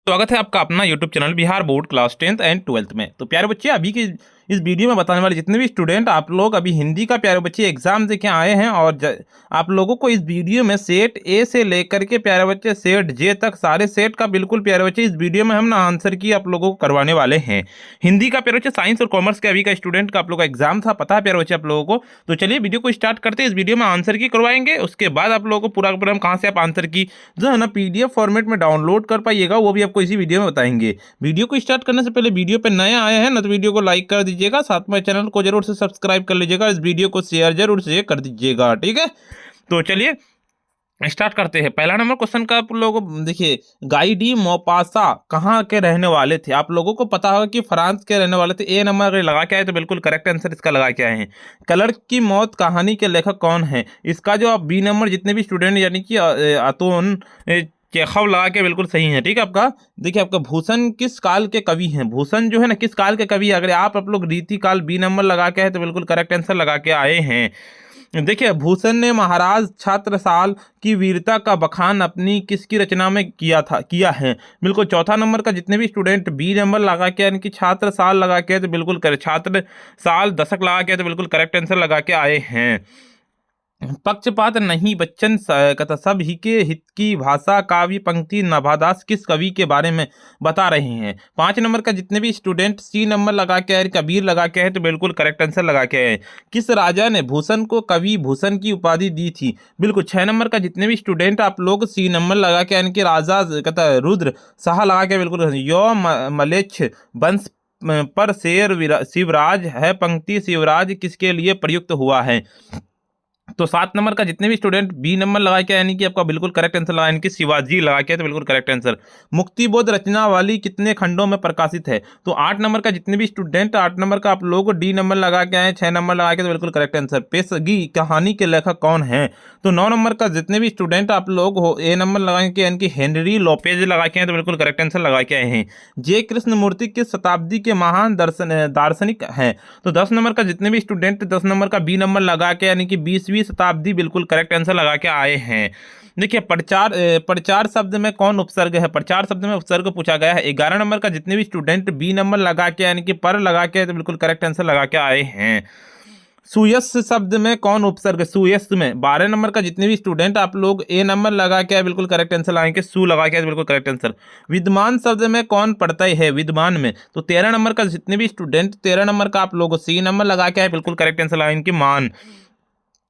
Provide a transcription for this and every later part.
स्वागत है आपका अपना YouTube channel Bihar board class 10th and 12th में। तो प्यारे बच्चे, अभी की इस वीडियो में बताने वाले जितने भी स्टूडेंट आप लोग अभी हिंदी का प्यारे बच्चे एग्जाम दे के आए हैं और आप लोगों को इस वीडियो में सेट ए से लेकर के प्यारे बच्चे सेट जे तक सारे सेट का बिल्कुल प्यारे बच्चे इस वीडियो में हम ना आंसर की आप लोगों को करवाने वाले हैं। हिंदी का प्यारे बच्चे साइंस और कॉमर्स के अभी का स्टूडेंट का आप लोग का एग्जाम था, पता है प्यारे बच्चे आप लोगों को। तो चलिए वीडियो को स्टार्ट करते हैं। इस वीडियो में आंसर की करवाएंगे, उसके बाद आप लोगों को पूरा का पूरा हम कहाँ से आप आंसर की जो है ना पीडीएफ फॉर्मेट में डाउनलोड कर पाइएगा, वो भी आपको इसी वीडियो में बताएंगे। वीडियो को स्टार्ट करने से पहले वीडियो पे नए आए हैं ना तो वीडियो को लाइक कर दीजिएगा, साथ में चैनल को जरूर से सब्सक्राइब कर लीजिएगा, इस वीडियो को शेयर जरूर से कर दीजिएगा, ठीक है। तो चलिए स्टार्ट करते हैं। पहला नंबर क्वेश्चन का आप लोग देखिए, गाई डी मोपासा कहाँ के रहने वाले थे? आप लोगों को पता होगा कि फ्रांस के रहने वाले थे। ए नंबर अगर लगा के आए तो बिल्कुल करेक्ट आंसर इसका लगा के आए हैं। कलर की मौत कहानी के लेखक कौन है? इसका जो आप बी नंबर जितने भी स्टूडेंट यानी कि अतोन चेखव लगा के बिल्कुल सही है, ठीक है। आपका देखिए, आपका भूषण किस काल के कवि हैं? भूषण जो है ना किस काल के कवि? अगर आप लोग रीति काल बी नंबर लगा के आए तो बिल्कुल करेक्ट आंसर लगा के आए हैं। देखिए, भूषण ने महाराज छत्रसाल की वीरता का बखान अपनी किसकी रचना में किया है? बिल्कुल चौथा नंबर का जितने भी स्टूडेंट बी नंबर लगा के यानी कि छात्र साल लगा के तो बिल्कुल करे, छात्र साल दशक लगा के तो बिल्कुल करेक्ट आंसर लगा के आए हैं। पक्षपात नहीं बच्चन कथा सब ही के हित की भाषा काव्य पंक्ति नभादास किस कवि के बारे में बता रहे हैं? 5 नंबर का जितने भी स्टूडेंट सी नंबर लगा के आए, कबीर लगा के आए तो बिल्कुल करेक्ट आंसर लगा के आए। किस राजा ने भूषण को कवि भूषण की उपाधि दी थी? बिल्कुल 6 नंबर का जितने भी स्टूडेंट आप लोग सी नंबर लगा के यानी कि राजा कहता रुद्र शाह लगा के बिल्कुल यो मलेच्छ वंश पर शेर शिवराज है पंक्ति शिवराज किसके लिए प्रयुक्त हुआ है? तो 7 नंबर का जितने भी स्टूडेंट बी नंबर लगा के यानी कि आपका बिल्कुल करेक्ट आंसर लगा यानी कि शिवाजी लगा के तो बिल्कुल करेक्ट आंसर। मुक्तिबोध रचनावली कितने खंडों में प्रकाशित है? तो 8 नंबर का जितने भी स्टूडेंट 8 नंबर का आप लोग डी नंबर लगा के आए, 6 नंबर लगा के तो बिल्कुल करेक्ट आंसर। पेशगी कहानी के लेखक कौन है? तो 9 नंबर का जितने भी स्टूडेंट आप लोग हो ए नंबर लगा के यानी कि हेनरी लोपेज लगा के आए तो बिल्कुल करेक्ट आंसर लगा के आए हैं। जे कृष्णमूर्ति किस शताब्दी के महान दार्शनिक हैं? तो 10 नंबर का जितने भी स्टूडेंट 10 नंबर का बी नंबर लगा के यानी कि 20वीं शताब्दी बिल्कुल करेक्ट आंसर लगा के आए हैं। देखिए, प्रचार शब्द में कौन उपसर्ग है? प्रचार शब्द में उपसर्ग पूछा गया है। 11 नंबर का जितने भी स्टूडेंट बी नंबर लगा के यानी कि पर लगा के तो बिल्कुल करेक्ट आंसर लगा के आए हैं। सुयस शब्द में कौन उपसर्ग? सुयस में 12 नंबर का जितने भी स्टूडेंट आप लोग ए नंबर लगा के बिल्कुल करेक्ट आंसर लगाएंगे, सु लगा के बिल्कुल करेक्ट आंसर। विद्वान शब्द में कौन पढ़ता है? विद्वान में तो 13 नंबर का जितने भी स्टूडेंट 13 नंबर का आप लोग सी नंबर लगा के बिल्कुल करेक्ट आंसर लगाएंगे, मान।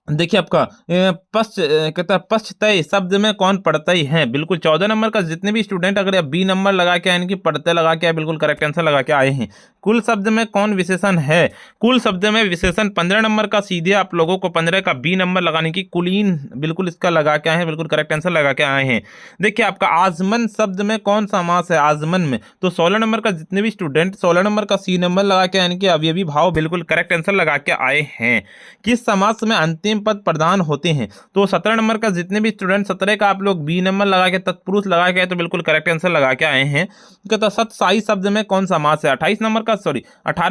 देखिए, आपका कहता है पश्चतय शब्द में कौन पढ़ता ही है? बिल्कुल 14 नंबर का जितने भी स्टूडेंट अगर आप बी नंबर लगा के यानी कि पढ़ते लगा के बिल्कुल करेक्ट आंसर लगा के आए हैं। कुल शब्द में कौन विशेषण है? कुल शब्द में विशेषण 15 नंबर का सीधे आप लोगों को 15 का बी नंबर लगाने की कुलीन बिल्कुल इसका लगा के आए हैं, बिल्कुल करेक्ट आंसर लगा के आए हैं। देखिए, आपका आजमन शब्द में कौन सा समास है? आजमन में तो 16 नंबर का जितने भी स्टूडेंट 16 नंबर का सी नंबर लगा के यानी कि अवयवी भाव बिल्कुल करेक्ट आंसर लगा के आए हैं। किस समास में अंतिम पद प्रदान होते हैं? तो 17 नंबर का जितने भी स्टूडेंट 17 का आप लोग बी नंबर लगा के तत्पुरुष लगा के तो बिल्कुल करेक्ट आंसर लगा के आए हैं। कहता सतसाई शब्द में कौन सा समास है? 18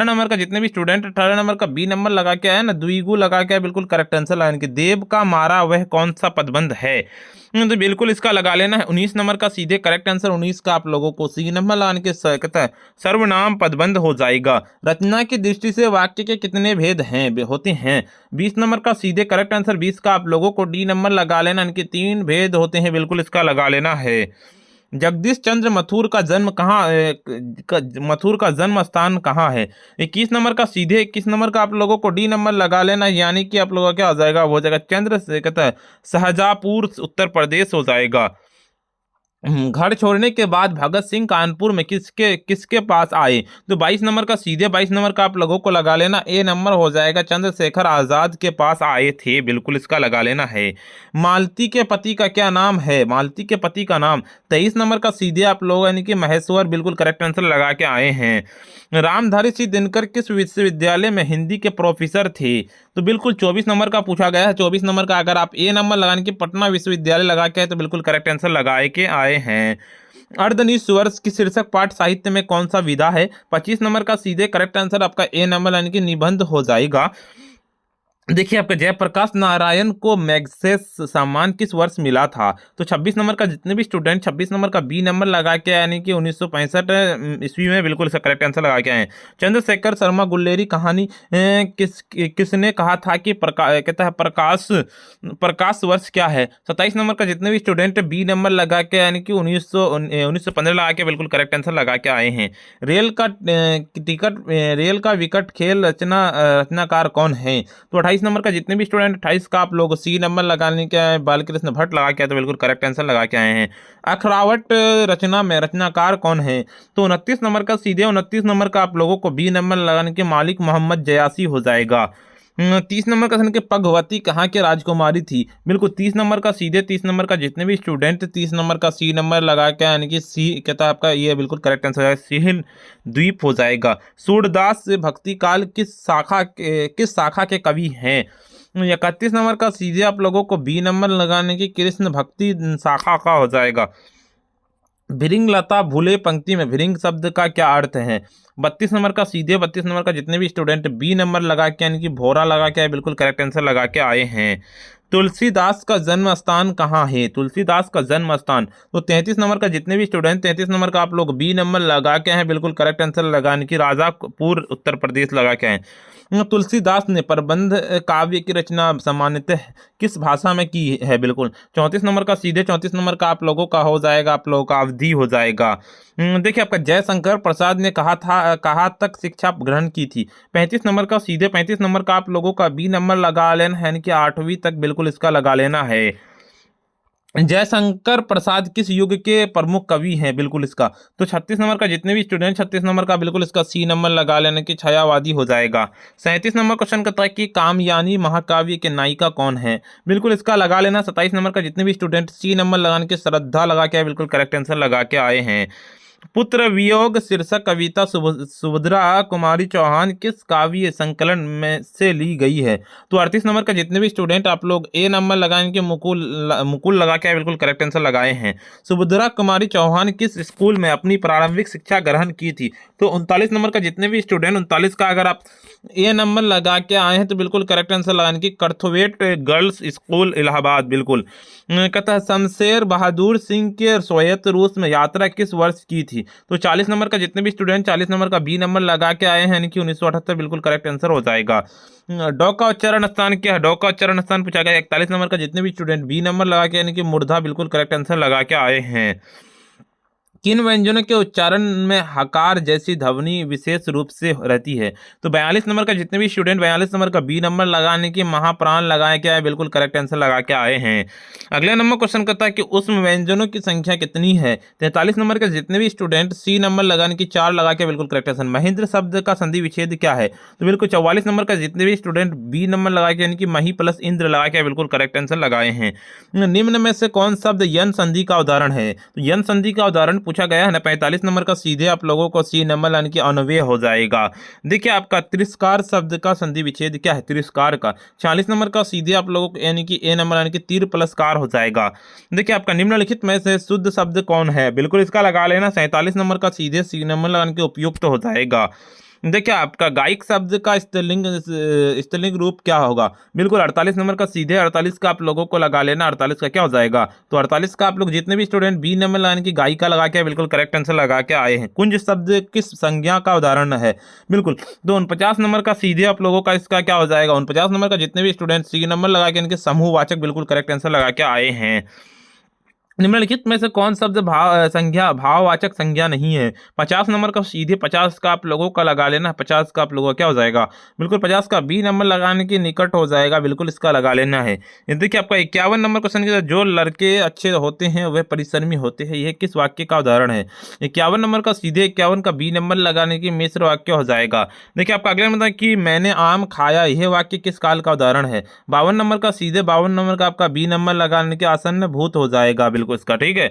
नंबर का जितने भी स्टूडेंट 18 नंबर का बी नंबर लगा के आए ना, द्विगु लगा के बिल्कुल करेक्ट आंसर लगाने के देव का मारा वह कौन सा पदबंध है? तो बिल्कुल इसका लगा लेना है 19 नंबर का सीधे करेक्ट आंसर। 19 का आप लोगों को सी नंबर लगाने के कहता है सर्वनाम पदबंध हो जाएगा। रचना की दृष्टि से वाक्य के कितने भेद हैं होते हैं? 20 नंबर का सीधे करेक्ट आंसर। 20 का आप लोगों को डी नंबर लगा लेना, इनके 3 भेद होते हैं, बिल्कुल इसका लगा लेना है। जगदीश चंद्र मथुर का जन्म कहाँ मथुर का जन्म स्थान कहाँ है? 21 नंबर का सीधे 21 नंबर का आप लोगों को डी नंबर लगा लेना, यानी कि आप लोगों का क्या हो जाएगा? वो हो जाएगा चंद्र से कहता है शाहजहाँपुर उत्तर प्रदेश हो जाएगा। घर छोड़ने के बाद भगत सिंह कानपुर में किसके किसके पास आए? तो 22 नंबर का सीधे 22 नंबर का आप लोगों को लगा लेना, ए नंबर हो जाएगा चंद्रशेखर आजाद के पास आए थे, बिल्कुल इसका लगा लेना है। मालती के पति का क्या नाम है? मालती के पति का नाम 23 नंबर का सीधे आप लोग यानी कि महेश्वर बिल्कुल करेक्ट आंसर लगा के आए हैं। रामधारी सिंह दिनकर किस विश्वविद्यालय में हिंदी के प्रोफेसर थे? तो बिल्कुल 24 नंबर का पूछा गया है। 24 नंबर का अगर आप ए नंबर लगाने की पटना विश्वविद्यालय लगा के तो बिल्कुल करेक्ट आंसर लगाए के आए हैं। अर्धनिस्वर्स की शीर्षक पाठ साहित्य में कौन सा विधा है? 25 नंबर का सीधे करेक्ट आंसर आपका ए नंबर यानी कि निबंध हो जाएगा। देखिए आपका जयप्रकाश नारायण को मैग्सेस सम्मान किस वर्ष मिला था? तो 26 नंबर का जितने भी स्टूडेंट 26 नंबर का बी नंबर लगा के यानी कि 1965 ईस्वी में बिल्कुल इसका करेक्ट आंसर लगा के आए हैं। चंद्रशेखर शर्मा गुल्लेरी कहानी किसने कहा था कि कहता है प्रकाश प्रकाश वर्ष क्या है? 27 नंबर का जितने भी स्टूडेंट बी नंबर लगा के यानी कि 1915 लगा के बिल्कुल करेक्ट आंसर लगा के आए हैं। रेल का विकट खेल रचनाकार कौन है? तो 28 नंबर का जितने भी स्टूडेंट 28 का आप लोग सी नंबर लगाने के आए बालकृष्ण भट्ट लगा के आए तो बिल्कुल करेक्ट आंसर लगा के आए हैं। अखरावट रचना में रचनाकार कौन है? तो 29 नंबर का सीधे 29 नंबर का आप लोगों को बी नंबर लगाने के मालिक मोहम्मद जयासी हो जाएगा। 30 नंबर का कि भगवती कहाँ की राजकुमारी थी? बिल्कुल 30 नंबर का सीधे 30 नंबर का जितने भी स्टूडेंट 30 नंबर का सी नंबर लगा के यानी कि सी कहता है आपका ये बिल्कुल करेक्ट आंसर हो जाएगा, सिहिल द्वीप हो जाएगा। सूरदास भक्ति काल किस शाखा के कवि हैं? 31 नंबर का सीधे आप लोगों को बी नंबर लगाने की कृष्ण भक्ति शाखा का हो जाएगा। भिरिंगलता भूले पंक्ति में भिरिंग शब्द का क्या अर्थ है? 32 नंबर का सीधे 32 नंबर का जितने भी स्टूडेंट बी नंबर लगा के यानी कि भोरा लगा के बिल्कुल करेक्ट आंसर लगा के आए हैं। तुलसीदास का जन्म स्थान कहाँ है? तुलसीदास का जन्म स्थान तो 33 नंबर का जितने भी स्टूडेंट 33 नंबर का आप लोग बी नंबर लगा के हैं बिल्कुल करेक्ट आंसर लगाने की राजापुर उत्तर प्रदेश लगा के हैं। तुलसीदास ने प्रबंध काव्य की रचना सामान्यतः किस भाषा में की है? बिल्कुल 34 नंबर का सीधे 34 नंबर का आप लोगों का हो जाएगा, आप लोगों का अवधि हो जाएगा। देखिए आपका जयशंकर प्रसाद ने कहा तक शिक्षा ग्रहण की थी? 35 नंबर का सीधे 35 नंबर का आप लोगों का बी नंबर लगा लेना है यानी कि 8वीं तक बिल्कुल इसका लगा लेना है। जयशंकर प्रसाद किस युग के प्रमुख कवि हैं? बिल्कुल इसका तो 36 नंबर का जितने भी स्टूडेंट 36 नंबर का बिल्कुल इसका सी नंबर लगा लेने की छायावादी हो जाएगा। 37 नंबर क्वेश्चन कहता है कि कामयानी महाकाव्य के नायिका कौन है? बिल्कुल इसका लगा लेना। 27 नंबर का जितने भी स्टूडेंट सी नंबर लगाने की श्रद्धा लगा के बिल्कुल करेक्ट आंसर लगा के आए हैं। पुत्र वियोग शीर्षक कविता सुभद्रा कुमारी चौहान किस काव्य संकलन में से ली गई है? तो 38 नंबर का जितने भी स्टूडेंट आप लोग ए नंबर लगाएंगे मुकुल लगा के बिल्कुल करेक्ट आंसर लगाए हैं। सुभद्रा कुमारी चौहान किस स्कूल में अपनी प्रारंभिक शिक्षा ग्रहण की थी? तो 39 नंबर का जितने भी स्टूडेंट 39 का अगर आप ए नंबर लगा के आए हैं तो बिल्कुल करेक्ट आंसर लगाने की कर्थोवेट गर्ल्स स्कूल इलाहाबाद बिल्कुल। कहता है शमशेर बहादुर सिंह के सोवियत रूस में यात्रा किस वर्ष की थी? तो 40 नंबर का जितने भी स्टूडेंट 40 नंबर का बी नंबर लगा के आए हैं यानी कि 1978 बिल्कुल करेक्ट आंसर हो जाएगा। डॉ का उच्चारण स्थान क्या है? डॉ का उच्चारण स्थान पूछा गया। 41 नंबर का जितने भी स्टूडेंट बी नंबर लगा के यानी कि मूर्धा बिल्कुल करेक्ट आंसर लगा के आए हैं। किन व्यंजनों के उच्चारण में हकार जैसी ध्वनि विशेष रूप से रहती है? तो 42 नंबर का जितने भी स्टूडेंट 42 नंबर का बी नंबर लगाने की महाप्राण लगाए क्या है बिल्कुल करेक्ट आंसर लगा के आए हैं। अगला नंबर क्वेश्चन करता है कि उस व्यंजनों की संख्या कितनी है? 43 नंबर के जितने भी स्टूडेंट सी नंबर लगाने की 4 लगा के बिल्कुल करेक्ट आंसर। महेंद्र शब्द का संधि विच्छेद क्या है? तो बिल्कुल 44 नंबर का जितने भी स्टूडेंट बी नंबर लगा के यानी कि मही प्लस इंद्र लगा के बिल्कुल करेक्ट आंसर लगाए हैं। निम्न में से कौन शब्द यन संधि का उदाहरण है? तो यन संधि का उदाहरण पूछा गया है ना। 45 नंबर का सीधे आप लोगों को सी नंबर यानी कि अनव्यय हो जाएगा। देखिए आपका तिरस्कार शब्द का संधि विच्छेद क्या है? तिरस्कार का 40 नंबर का सीधे आप लोगों को यानी कि ए नंबर यानी कि तीर प्लस कार हो जाएगा। देखिए आपका निम्नलिखित में से शुद्ध शब्द कौन है? बिल्कुल इसका लगा लेना। 47 नंबर का सीधे सी नंबर लगाने के उपयुक्त हो जाएगा। देखिए आपका गायक शब्द का स्त्रीलिंग रूप क्या होगा? बिल्कुल 48 नंबर का सीधे 48 का आप लोगों को लगा लेना। 48 का क्या हो जाएगा? तो 48 का आप लोग जितने भी स्टूडेंट बी नंबर लगाने की गायिका लगा के बिल्कुल करेक्ट आंसर लगा के आए हैं। कुंज शब्द किस संज्ञा का उदाहरण है? बिल्कुल तो 49 नंबर का सीधे आप लोगों का इसका क्या हो जाएगा? 49 नंबर का जितने भी स्टूडेंट सी नंबर लगा के इनके समूहवाचक बिल्कुल करेक्ट आंसर लगा के आए हैं। निम्नलिखित में से कौन शब्द भाववाचक संज्ञा नहीं है? 50 नंबर का सीधे 50 का आप लोगों का लगा लेना। 50 का आप लोगों का क्या हो जाएगा? बिल्कुल 50 का बी नंबर लगाने के निकट हो जाएगा, बिल्कुल इसका लगा लेना है। देखिए आपका 51 नंबर क्वेश्चन की जो लड़के अच्छे होते हैं वह परिश्रमी होते हैं, यह किस वाक्य का उदाहरण है? 51 नंबर का सीधे 51 का बी नंबर लगाने की मिश्र वाक्य हो जाएगा। देखिए आपका अगला मतलब कि मैंने आम खाया, यह वाक्य किस काल का उदाहरण है? 52 नंबर का सीधे 52 नंबर का आपका बी नंबर लगाने के आसन्न भूत हो जाएगा बिल्कुल इसका, ठीक है।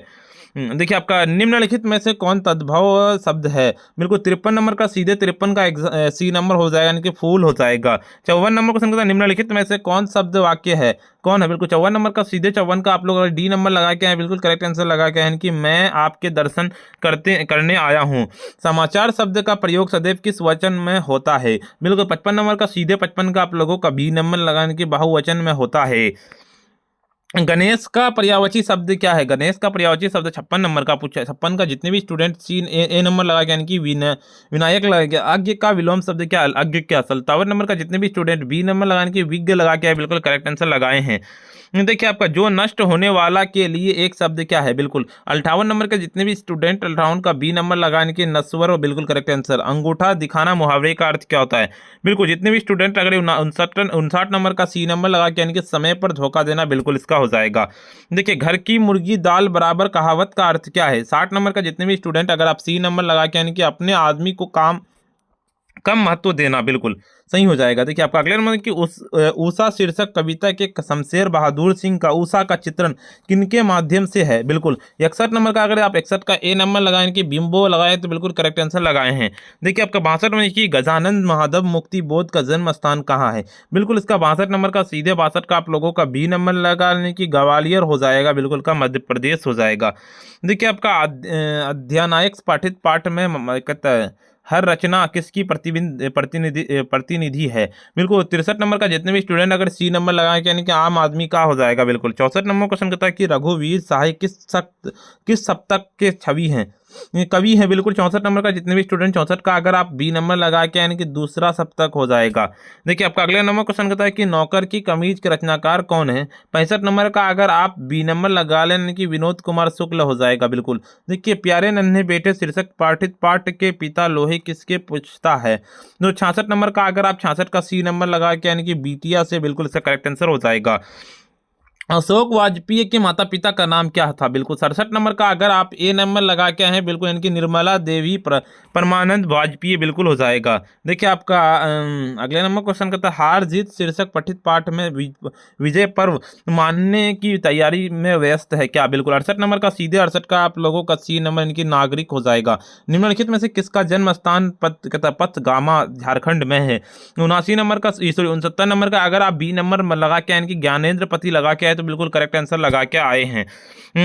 देखिए आपका निम्नलिखित में से कौन तद्भव शब्द है? बिल्कुल 53 नंबर का सीधे 53 का सी नंबर हो जाएगा, यानी कि फूल हो जाएगा। 54 नंबर क्वेश्चन कहता है निम्नलिखित में से कौन शब्द वाक्य है? कौन है? बिल्कुल 54 नंबर का सीधे 54 का आप लोग अगर डी नंबर लगा के आए, बिल्कुल करेक्ट आंसर लगा के आए कि मैं आपके दर्शन करने आया हूँ। समाचार शब्द का प्रयोग सदैव किस वचन में होता है? बिल्कुल 55 नंबर का सीधे 55 का आप लोगों का बी नंबर लगाने की बहुवचन में होता है। गणेश का पर्यायवाची शब्द क्या है? गणेश का पर्यायवाची शब्द 56 नंबर का पूछा, 56 का जितने भी स्टूडेंट सी ए नंबर लगा के यानी कि विनायक लगा के। अज्ञ का विलोम शब्द क्या है? अज्ञ क्या? 57 नंबर का जितने भी स्टूडेंट बी नंबर लगाने की विज्ञ लगा के बिल्कुल करेक्ट आंसर लगाए हैं। देखिए आपका जो नष्ट होने वाला के लिए एक शब्द क्या है? बिल्कुल 58 नंबर के जितने भी स्टूडेंट 58 का बी नंबर लगाने के नश्वर और बिल्कुल करेक्ट आंसर। अंगूठा दिखाना मुहावरे का अर्थ क्या होता है? बिल्कुल जितने भी स्टूडेंट अगर 59 नंबर का सी नंबर लगा के यानी कि समय पर धोखा देना, बिल्कुल इसका हो जाएगा। देखिए घर की मुर्गी दाल बराबर कहावत का अर्थ क्या है? 60 नंबर का जितने भी स्टूडेंट अगर आप सी नंबर लगा के यानी कि अपने आदमी को कम महत्व देना, बिल्कुल सही हो जाएगा। देखिए आपका अगले नंबर कि ऊषा शीर्षक कविता के शमशेर बहादुर सिंह का ऊषा का चित्रण किनके माध्यम से है? बिल्कुल 61 नंबर का अगर आप 61 का ए नंबर लगाए कि बिंबो लगाए तो बिल्कुल करेक्ट आंसर लगाए हैं। देखिए आपका 62 नंबर की गजानंद महादेव मुक्ति बोध का जन्म स्थान कहाँ है? बिल्कुल इसका 62 नंबर का सीधे 62 का आप लोगों का बी नंबर लगाने की ग्वालियर हो जाएगा, बिल्कुल का मध्य प्रदेश हो जाएगा। देखिए आपका अध्यानायक पाठित पाठ में कहता है हर रचना किसकी प्रतिनिधि है? बिल्कुल 63 नंबर का जितने भी स्टूडेंट अगर सी नंबर लगाए यानी कि आम आदमी का हो जाएगा। बिल्कुल 64 नंबर क्वेश्चन कहता है कि रघुवीर साहे किस सप्तक के छवि हैं? कवि है। बिल्कुल 64 नंबर का जितने भी स्टूडेंट 64 का अगर आप बी नंबर लगा के यानी कि दूसरा सप्तक हो जाएगा। देखिए आपका अगला नंबर क्वेश्चन कहता है कि नौकर की कमीज के रचनाकार कौन है? 65 नंबर का अगर आप बी नंबर लगा लें यानी कि विनोद कुमार शुक्ल हो जाएगा। बिल्कुल देखिए प्यारे नन्हे बेटे शीर्षक पाठित पाठ के पिता लोहे किसके पूछता है? तो 66 नंबर का अगर आप 66 का सी नंबर लगा के यानी कि बीटिया से, बिल्कुल इसका करेक्ट आंसर हो जाएगा। अशोक वाजपेयी के माता पिता का नाम क्या था? बिल्कुल 67 नंबर का अगर आप ए नंबर लगा के हैं, बिल्कुल इनकी निर्मला देवी परमानंद वाजपेयी, बिल्कुल हो जाएगा। देखिए आपका अगले नंबर क्वेश्चन कहता है हार जीत शीर्षक पठित पाठ में विजय पर्व मानने की तैयारी में व्यस्त है क्या? बिल्कुल 68 नंबर का सीधे 68 का आप लोगों का सी नंबर इनकी नागरिक हो जाएगा। निम्नलिखित में से किसका जन्म स्थान पथगामा झारखंड में है? 79 नंबर का 69 नंबर का अगर आप बी नंबर लगा के इनकी ज्ञानेंद्र पति लगा के आए तो बिल्कुल करेक्ट आंसर लगा के आए हैं।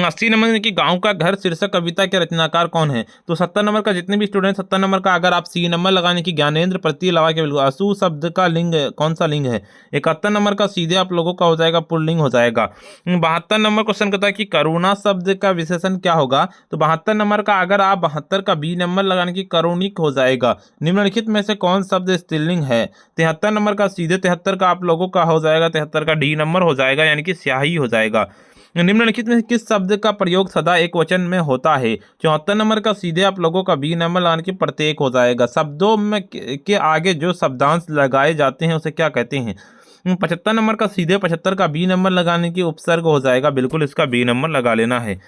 80 नंबर की गांव का घर शीर्षक कविता के रचनाकार कौन है? तो 70 नंबर का जितने भी स्टूडेंट 70 नंबर का अगर आप सी नंबर लगाने की ज्ञानेंद्र प्रति लगा के बिल्कुल असु शब्द का लिंग कौन सा लिंग है? 71 नंबर का सीधे आप लोगों का हो जाएगा पुल्लिंग हो जाएगा। 72 नंबर क्वेश्चन कहता है कि करुणा शब्द का विशेषण क्या होगा? तो 72 नंबर का अगर आप 72 का बी नंबर लगाने की करुणिक हो जाएगा। निम्नलिखित में से कौन शब्द स्त्रीलिंग है? 73 नंबर का सीधे 73 का आप लोगों का हो जाएगा, 73 का डी नंबर हो जाएगा यानी कि स्याही हो जाएगा। निम्नलिखित में किस शब्द का प्रयोग सदा एक वचन में होता है? 74 नंबर का सीधे आप लोगों का बी नंबर लगाने की प्रत्येक हो जाएगा। शब्दों में के आगे जो शब्दांश लगाए जाते हैं उसे क्या कहते हैं? 75 नंबर का सीधे 75 का बी नंबर लगाने की उपसर्ग हो जाएगा, बिल्कुल इसका बी नंबर लगा लेना है।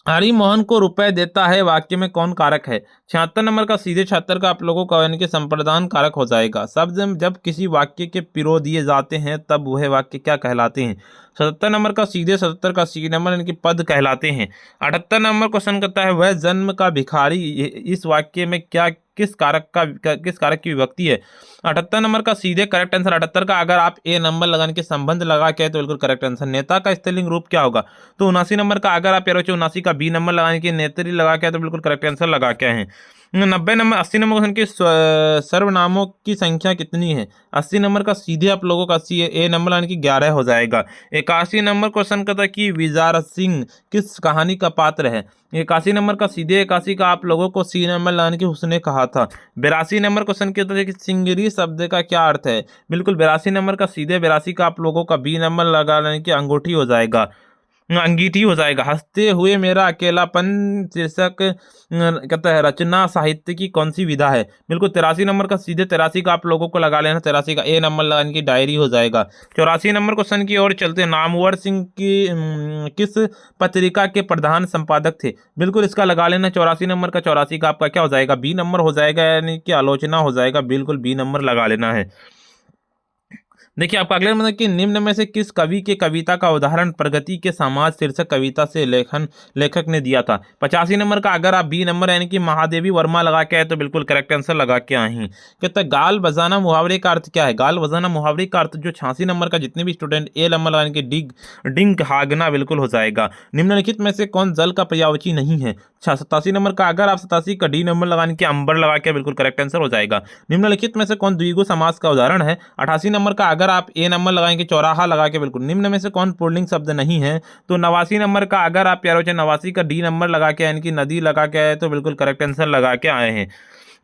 हरि मोहन को रुपए देता है वाक्य में कौन कारक है? 76 नंबर का सीधे 76 का आप लोगों का यानी कि संप्रदान कारक हो जाएगा। शब्द जब किसी वाक्य के पिरो दिए जाते हैं तब वह वाक्य क्या कहलाते हैं? 77 नंबर का सीधे 77 का सी नंबर यानी कि पद कहलाते हैं। 78 नंबर क्वेश्चन करता है वह जन्म का भिखारी, इस वाक्य में क्या किस कारक की विभक्ति है? 78 नंबर का सीधे करेक्ट आंसर 78 का अगर आप ए नंबर लगाने के संबंध लगा के तो बिल्कुल करेक्ट आंसर। नेता का स्त्रीलिंग रूप क्या होगा? तो 79 नंबर का अगर आप 79 का बी नंबर लगाने की नेत्री लगा के तो बिल्कुल करेक्ट आंसर लगा के हैं। 90 नंबर 80 नंबर क्वेश्चन की सर्वनामों की संख्या कितनी है? 80 नंबर का सीधे आप लोगों का सी ए नंबर यानी कि 11 हो जाएगा। 81 नंबर क्वेश्चन का था कि विजार सिंह किस कहानी का पात्र है? 81 नंबर का सीधे 81 का आप लोगों को सी नंबर लाने की उसने कहा था। 82 नंबर क्वेश्चन के था कि सिंगरी शब्द का क्या अर्थ है? बिल्कुल 82 नंबर का सीधे 82 का आप लोगों का बी नंबर लगा लेने की अंगूठी हो जाएगा, अंगीठी हो जाएगा। हंसते हुए मेरा अकेलापन शीर्षक कहता है रचना साहित्य की कौन सी विधा है? बिल्कुल 83 नंबर का सीधे 83 का आप लोगों को लगा लेना, 83 का ए नंबर लगाने की डायरी हो जाएगा। 84 नंबर क्वेश्चन की ओर चलते हैं। नामवर सिंह की किस पत्रिका के प्रधान संपादक थे? बिल्कुल इसका लगा लेना 84 नंबर का 84 का आपका क्या हो जाएगा? बी नंबर हो जाएगा यानी कि आलोचना हो जाएगा, बिल्कुल बी नंबर लगा लेना है। देखिए आपका अगला मतलब कि निम्न में से किस कवि के कविता का उदाहरण प्रगति के समाज शीर्षक कविता से लेखक ने दिया था। 85 नंबर का अगर आप बी नंबर यानी कि महादेवी वर्मा लगा के आए तो बिल्कुल करेक्ट आंसर लगा के आए हैं। कहता है गाल बजाना मुहावरे का अर्थ क्या है। गाल बजाना मुहावरे का अर्थ जो 86 नंबर का जितने भी स्टूडेंट ए नंबर लगाने के डिंग हागना बिल्कुल हो जाएगा। निम्नलिखित में से कौन जल का पर्यायवाची नहीं है। 87 नंबर का अगर आप 87 का डी नंबर लगाने के अंबर लगा के बिल्कुल करेक्ट आंसर हो जाएगा। निम्नलिखित में से कौन द्विगु समास का उदाहरण है। 88 नंबर का अगर आप ए नंबर लगाएंगे चौराहा लगा के बिल्कुल। निम्न में से कौन पुल्लिंग शब्द नहीं है। तो 89 नंबर का अगर आप प्यारे बच्चे 89 का डी नंबर लगा के यानी कि नदी लगा के आए तो बिल्कुल करेक्ट आंसर लगा के आए हैं।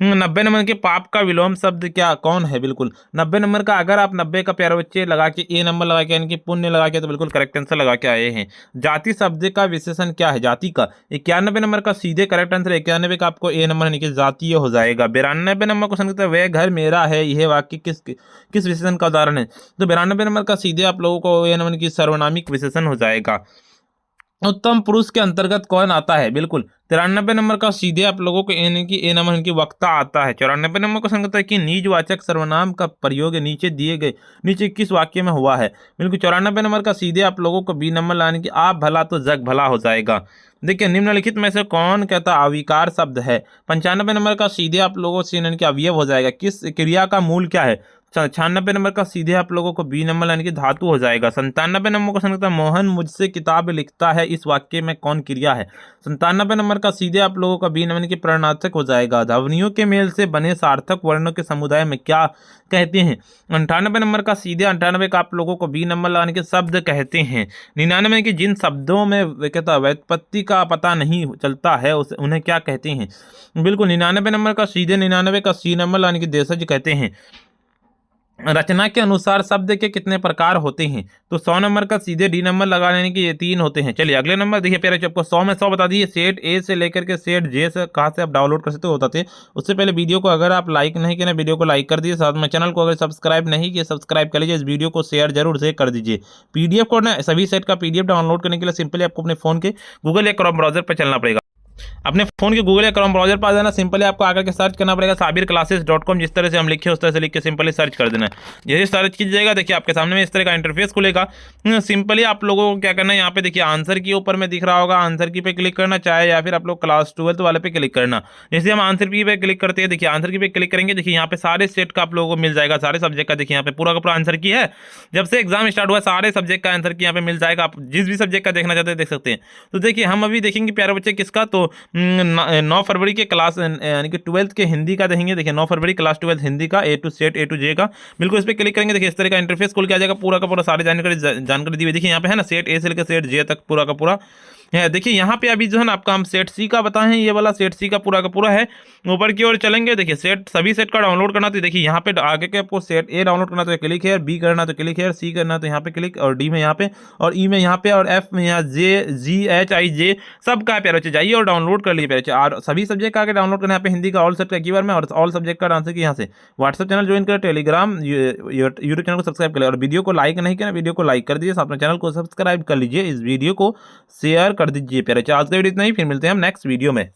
90 नंबर के पाप का विलोम शब्द क्या कौन है। बिल्कुल 90 नंबर का अगर आप 90 का प्यारे बच्चे लगा के ए नंबर लगा के यानी कि पुण्य लगा के तो बिल्कुल करेक्ट आंसर लगा के आए हैं। जाति शब्द का विशेषण क्या है। जाति का 91 नंबर का सीधे करेक्ट आंसर 91 का आपको ए नंबर यानी कि जातीय हो जाएगा। 92 नंबर क्वेश्चन कहता है वह घर मेरा है यह वाक्य किस विशेषण का उदाहरण है। तो 92 नंबर का सीधे आप लोगों को ए नंबर की सर्वनामिक विशेषण हो जाएगा। उत्तम पुरुष के अंतर्गत कौन आता है। बिल्कुल 93 नंबर का सीधे आप लोगों को यानी कि ए नंबर की वक्ता आता है। 94 नंबर को संगत है कि निजवाचक सर्वनाम का प्रयोग नीचे किस वाक्य में हुआ है। बिल्कुल 94 नंबर का सीधे आप लोगों को बी नंबर लाने की आप भला तो जग भला हो जाएगा। देखिए निम्नलिखित में से कौन कहता अविकार शब्द है। 95 नंबर का सीधे आप लोगों से यानी कि अवयव हो जाएगा। किस क्रिया का मूल क्या है। 96 नंबर का सीधे आप लोगों को बी नंबर यानी कि धातु हो जाएगा। 97 नंबर को समझता मोहन मुझसे किताब लिखता है इस वाक्य में कौन क्रिया है। 97 नंबर का सीधे आप लोगों का बी नंबर यानी कि प्रणार्थक हो जाएगा। ध्वनियों के मेल से बने सार्थक वर्णों के समुदाय में क्या कहते हैं। 98 नंबर का सीधे 98 का आप लोगों को बी नंबर लगाने के शब्द कहते हैं। 99 की जिन शब्दों में कहता व्युत्पत्ति का पता नहीं चलता है उन्हें क्या कहते हैं। बिल्कुल 99 नंबर का सीधे 99 का सी नंबर लगाने के देशज कहते हैं। रचना के अनुसार शब्द के कितने प्रकार होते हैं। तो 100 नंबर का सीधे डी नंबर लगा लेने के ये 3 होते हैं। चलिए अगले नंबर देखिए प्यारे आपको 100 में 100 बता दिए। सेट ए से लेकर के सेट जे से कहाँ से आप डाउनलोड कर सकते होता थे। उससे पहले वीडियो को अगर आप लाइक नहीं किए वीडियो को लाइक कर दीजिए। साथ में चैनल को अगर सब्सक्राइब नहीं किए सब्सक्राइब कर लीजिए। इस वीडियो को शेयर जरूर से कर दीजिए। पीडीएफ को ना सभी सेट का पीडीएफ डाउनलोड करने के लिए सिंपली आपको अपने फोन के गूगल या क्रोम ब्राउजर पर चलना पड़ेगा। अपने फोन के गूगल या क्रोम ब्राउजर पर आ जाना। सिंपली आपको आकर के सर्च करना पड़ेगा sabirclasses.com। जिस तरह से हम लिखे उस तरह से लिख के सिंपली सर्च कर देना है। जैसे सर्च कीजिएगा देखिए आपके सामने में इस तरह का इंटरफेस खुलेगा। सिंपली आप लोगों को क्या करना है यहाँ पे देखिए आंसर की ऊपर में दिख रहा होगा आंसर की पे क्लिक करना चाहे या फिर आप लोग क्लास 12 वाले पे क्लिक करना। जैसे हम आंसर की पे क्लिक करते हैं देखिए आंसर की पे क्लिक करेंगे देखिए यहाँ पे सारे सेट का आप लोगों को मिल जाएगा। सारे सब्जेक्ट का देखिए यहाँ पे पूरा का पूरा आंसर की है। जब से एग्जाम स्टार्ट हुआ सारे सब्जेक्ट का आंसर की यहाँ पे मिल जाएगा। आप जिस भी सब्जेक्ट का देखना चाहते हैं देख सकते हैं। तो देखिए हम अभी देखेंगे प्यारे बच्चे किसका। तो 9 फरवरी के क्लास यानी कि 12th के हिंदी का देखेंगे। देखिए 9 फरवरी क्लास 12 हिंदी का ए टू सेट ए टू जे का। बिल्कुल इस पर क्लिक करेंगे देखिए इस तरह का इंटरफेस खुल के आ जाएगा। पूरा का पूरा सारी जानकारी दी हुई देखिए यहाँ पे है ना सेट ए से लेकर सेट जे तक पूरा का पूरा है। देखिए यहाँ पे अभी जो है ना आपका हम सेट सी का बताएं ये वाला सेट सी का पूरा है। ऊपर की ओर चलेंगे देखिए सेट सभी सेट का डाउनलोड करना तो देखिए यहाँ पे आगे के आपको सेट ए डाउनलोड करना तो क्लिक है। बी करना तो क्लिक है। सी करना तो यहाँ पे क्लिक और डी में यहाँ पे और ई में यहाँ पे और एफ में यहाँ जे जी एच आई जे सब का प्यारे बच्चे जाइए और डाउनलोड कर लीजिए प्यारे। और सभी सब्जेक्ट का आगे डाउनलोड करना यहाँ पे हिंदी का ऑल सेट का कीवर्ड में और ऑल सब्जेक्ट का आंसर की यहाँ से व्हाट्सएप चैनल ज्वाइन कर टेलीग्राम यूट्यूब चैनल को सब्सक्राइब कर लिया और वीडियो को लाइक नहीं किया वीडियो को लाइक कर दीजिए। साथ में चैनल को सब्सक्राइब कर लीजिए। इस वीडियो को शेयर कर दीजिए प्यारे। आज का वीडियो इतना ही फिर मिलते हैं हम नेक्स्ट वीडियो में।